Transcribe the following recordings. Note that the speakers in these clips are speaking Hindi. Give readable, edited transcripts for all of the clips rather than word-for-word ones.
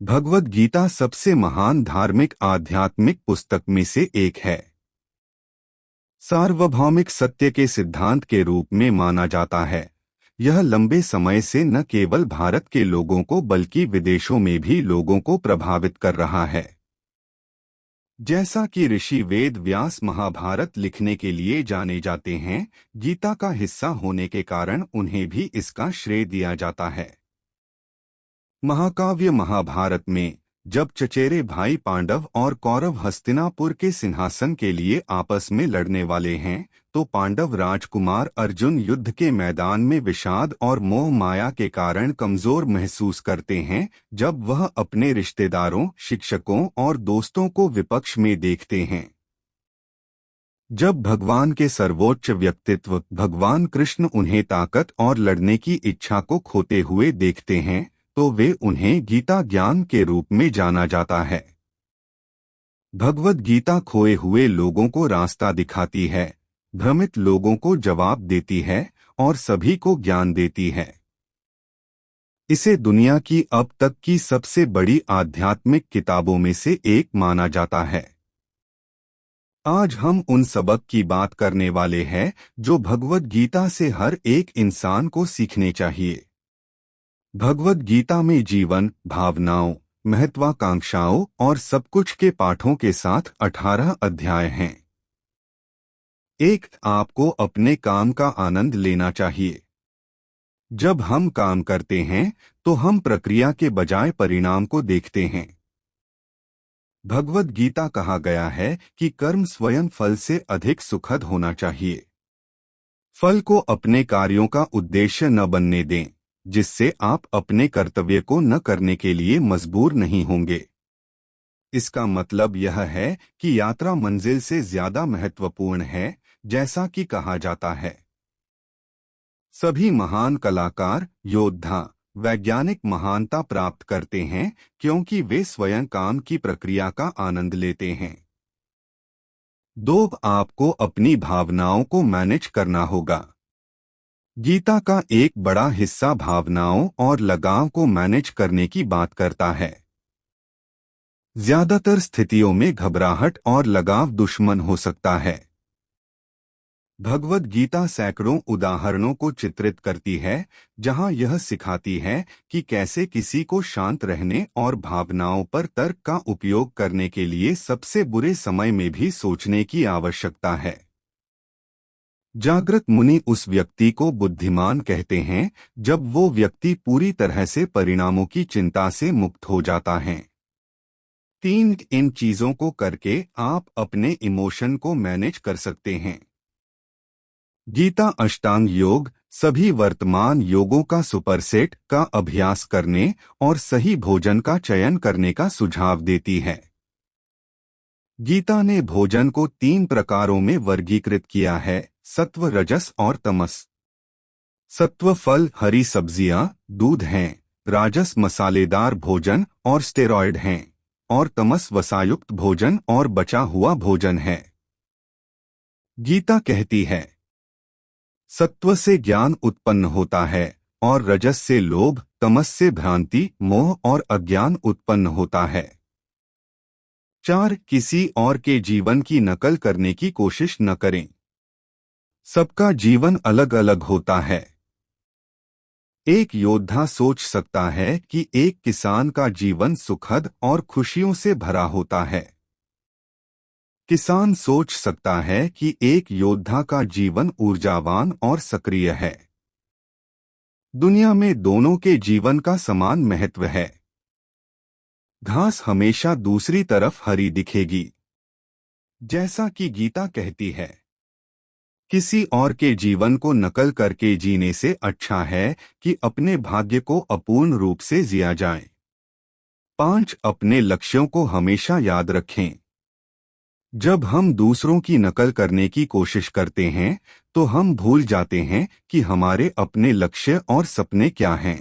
भगवद गीता सबसे महान धार्मिक आध्यात्मिक पुस्तक में से एक है। सार्वभौमिक सत्य के सिद्धांत के रूप में माना जाता है। यह लंबे समय से न केवल भारत के लोगों को बल्कि विदेशों में भी लोगों को प्रभावित कर रहा है। जैसा कि ऋषि वेद व्यास महाभारत लिखने के लिए जाने जाते हैं, गीता का हिस्सा होने के कारण उन्हें भी इसका श्रेय दिया जाता है। महाकाव्य महाभारत में जब चचेरे भाई पांडव और कौरव हस्तिनापुर के सिंहासन के लिए आपस में लड़ने वाले हैं, तो पांडव राजकुमार अर्जुन युद्ध के मैदान में विषाद और मोह माया के कारण कमजोर महसूस करते हैं। जब वह अपने रिश्तेदारों, शिक्षकों और दोस्तों को विपक्ष में देखते हैं, जब भगवान के सर्वोच्च व्यक्तित्व भगवान कृष्ण उन्हें ताकत और लड़ने की इच्छा को खोते हुए देखते हैं, तो वे उन्हें गीता ज्ञान के रूप में जाना जाता है। भगवद गीता खोए हुए लोगों को रास्ता दिखाती है, भ्रमित लोगों को जवाब देती है और सभी को ज्ञान देती है। इसे दुनिया की अब तक की सबसे बड़ी आध्यात्मिक किताबों में से एक माना जाता है। आज हम उन सबक की बात करने वाले हैं जो भगवद गीता से हर एक इंसान को सीखने चाहिए। भगवद गीता में जीवन, भावनाओं, महत्वाकांक्षाओं और सब कुछ के पाठों के साथ 18 अध्याय हैं। एक, आपको अपने काम का आनंद लेना चाहिए। जब हम काम करते हैं तो हम प्रक्रिया के बजाय परिणाम को देखते हैं। भगवद गीता कहा गया है कि कर्म स्वयं फल से अधिक सुखद होना चाहिए। फल को अपने कार्यों का उद्देश्य न बनने दें, जिससे आप अपने कर्तव्य को न करने के लिए मजबूर नहीं होंगे। इसका मतलब यह है कि यात्रा मंजिल से ज्यादा महत्वपूर्ण है, जैसा कि कहा जाता है। सभी महान कलाकार, योद्धा, वैज्ञानिक महानता प्राप्त करते हैं क्योंकि वे स्वयं काम की प्रक्रिया का आनंद लेते हैं। 2, आपको अपनी भावनाओं को मैनेज करना होगा। गीता का एक बड़ा हिस्सा भावनाओं और लगाव को मैनेज करने की बात करता है। ज्यादातर स्थितियों में घबराहट और लगाव दुश्मन हो सकता है। भगवद गीता सैकड़ों उदाहरणों को चित्रित करती है, जहां यह सिखाती है कि कैसे किसी को शांत रहने और भावनाओं पर तर्क का उपयोग करने के लिए सबसे बुरे समय में भी सोचने की आवश्यकता है। जागृत मुनि उस व्यक्ति को बुद्धिमान कहते हैं जब वो व्यक्ति पूरी तरह से परिणामों की चिंता से मुक्त हो जाता है। 3, इन चीजों को करके आप अपने इमोशन को मैनेज कर सकते हैं। गीता अष्टांग योग, सभी वर्तमान योगों का सुपरसेट का अभ्यास करने और सही भोजन का चयन करने का सुझाव देती है। गीता ने भोजन को 3 प्रकारों में वर्गीकृत किया है: सत्व, रजस और तमस। सत्व फल, हरी सब्जियां, दूध हैं। राजस मसालेदार भोजन और स्टेरॉयड हैं। और तमस वसायुक्त भोजन और बचा हुआ भोजन है। गीता कहती है, सत्व से ज्ञान उत्पन्न होता है और रजस से लोभ, तमस से भ्रांति, मोह और अज्ञान उत्पन्न होता है। 4, किसी और के जीवन की नकल करने की कोशिश न करें। सबका जीवन अलग अलग होता है। एक योद्धा सोच सकता है कि एक किसान का जीवन सुखद और खुशियों से भरा होता है। किसान सोच सकता है कि एक योद्धा का जीवन ऊर्जावान और सक्रिय है। दुनिया में दोनों के जीवन का समान महत्व है। घास हमेशा दूसरी तरफ हरी दिखेगी। जैसा कि गीता कहती है, किसी और के जीवन को नकल करके जीने से अच्छा है कि अपने भाग्य को अपूर्ण रूप से जिया जाए। 5, अपने लक्ष्यों को हमेशा याद रखें। जब हम दूसरों की नकल करने की कोशिश करते हैं, तो हम भूल जाते हैं कि हमारे अपने लक्ष्य और सपने क्या हैं।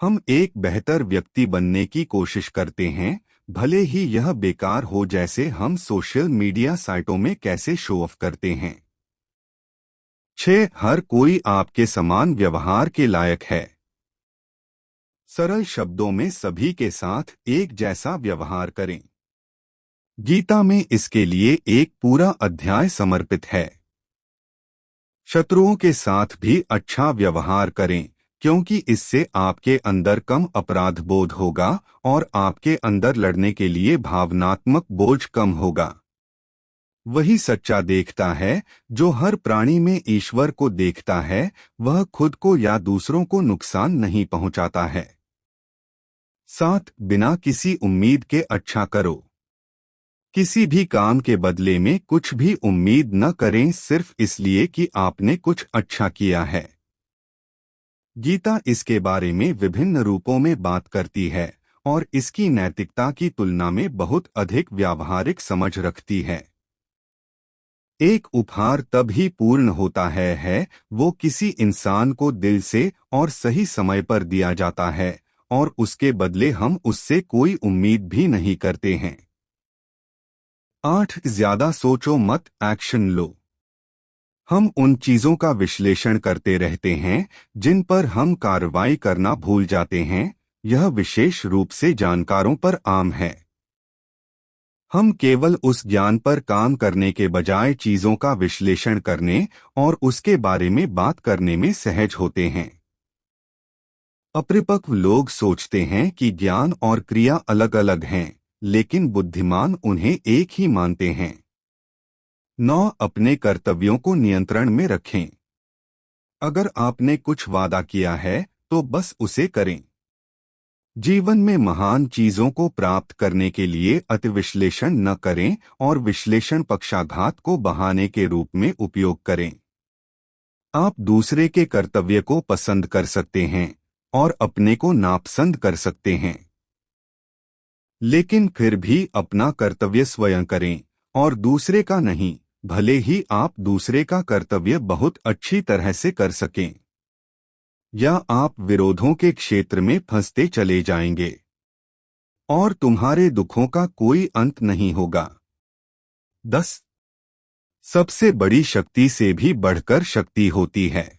हम एक बेहतर व्यक्ति बनने की कोशिश करते हैं, भले ही यह बेकार हो, जैसे हम सोशल मीडिया साइटों में कैसे शो ऑफ करते हैं। 6, हर कोई आपके समान व्यवहार के लायक है। सरल शब्दों में सभी के साथ एक जैसा व्यवहार करें। गीता में इसके लिए एक पूरा अध्याय समर्पित है। शत्रुओं के साथ भी अच्छा व्यवहार करें, क्योंकि इससे आपके अंदर कम अपराध बोध होगा और आपके अंदर लड़ने के लिए भावनात्मक बोझ कम होगा। वही सच्चा देखता है जो हर प्राणी में ईश्वर को देखता है, वह खुद को या दूसरों को नुकसान नहीं पहुंचाता है। 7. बिना किसी उम्मीद के अच्छा करो। किसी भी काम के बदले में कुछ भी उम्मीद न करें सिर्फ इसलिए कि आपने कुछ अच्छा किया है। गीता इसके बारे में विभिन्न रूपों में बात करती है और इसकी नैतिकता की तुलना में बहुत अधिक व्यावहारिक समझ रखती है। एक उपहार तब ही पूर्ण होता है वो किसी इंसान को दिल से और सही समय पर दिया जाता है और उसके बदले हम उससे कोई उम्मीद भी नहीं करते हैं। 8. ज्यादा सोचो मत, एक्शन लो। हम उन चीजों का विश्लेषण करते रहते हैं जिन पर हम कार्रवाई करना भूल जाते हैं। यह विशेष रूप से जानकारों पर आम है। हम केवल उस ज्ञान पर काम करने के बजाय चीजों का विश्लेषण करने और उसके बारे में बात करने में सहज होते हैं। अपरिपक्व लोग सोचते हैं कि ज्ञान और क्रिया अलग अलग हैं, लेकिन बुद्धिमान उन्हें एक ही मानते हैं। 9. अपने कर्तव्यों को नियंत्रण में रखें। अगर आपने कुछ वादा किया है तो बस उसे करें। जीवन में महान चीजों को प्राप्त करने के लिए अतिविश्लेषण न करें और विश्लेषण पक्षाघात को बहाने के रूप में उपयोग करें। आप दूसरे के कर्तव्य को पसंद कर सकते हैं और अपने को नापसंद कर सकते हैं, लेकिन फिर भी अपना कर्तव्य स्वयं करें और दूसरे का नहीं, भले ही आप दूसरे का कर्तव्य बहुत अच्छी तरह से कर सकें, या आप विरोधों के क्षेत्र में फंसते चले जाएंगे और तुम्हारे दुखों का कोई अंत नहीं होगा। 10. सबसे बड़ी शक्ति से भी बढ़कर शक्ति होती है।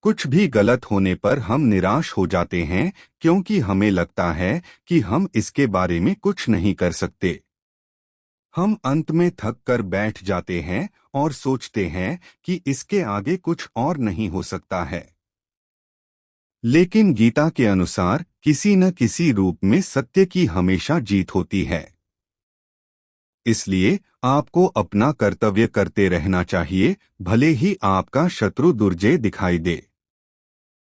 कुछ भी गलत होने पर हम निराश हो जाते हैं क्योंकि हमें लगता है कि हम इसके बारे में कुछ नहीं कर सकते। हम अंत में थक कर बैठ जाते हैं और सोचते हैं कि इसके आगे कुछ और नहीं हो सकता है। लेकिन गीता के अनुसार किसी न किसी रूप में सत्य की हमेशा जीत होती है। इसलिए आपको अपना कर्तव्य करते रहना चाहिए, भले ही आपका शत्रु दुर्जय दिखाई दे।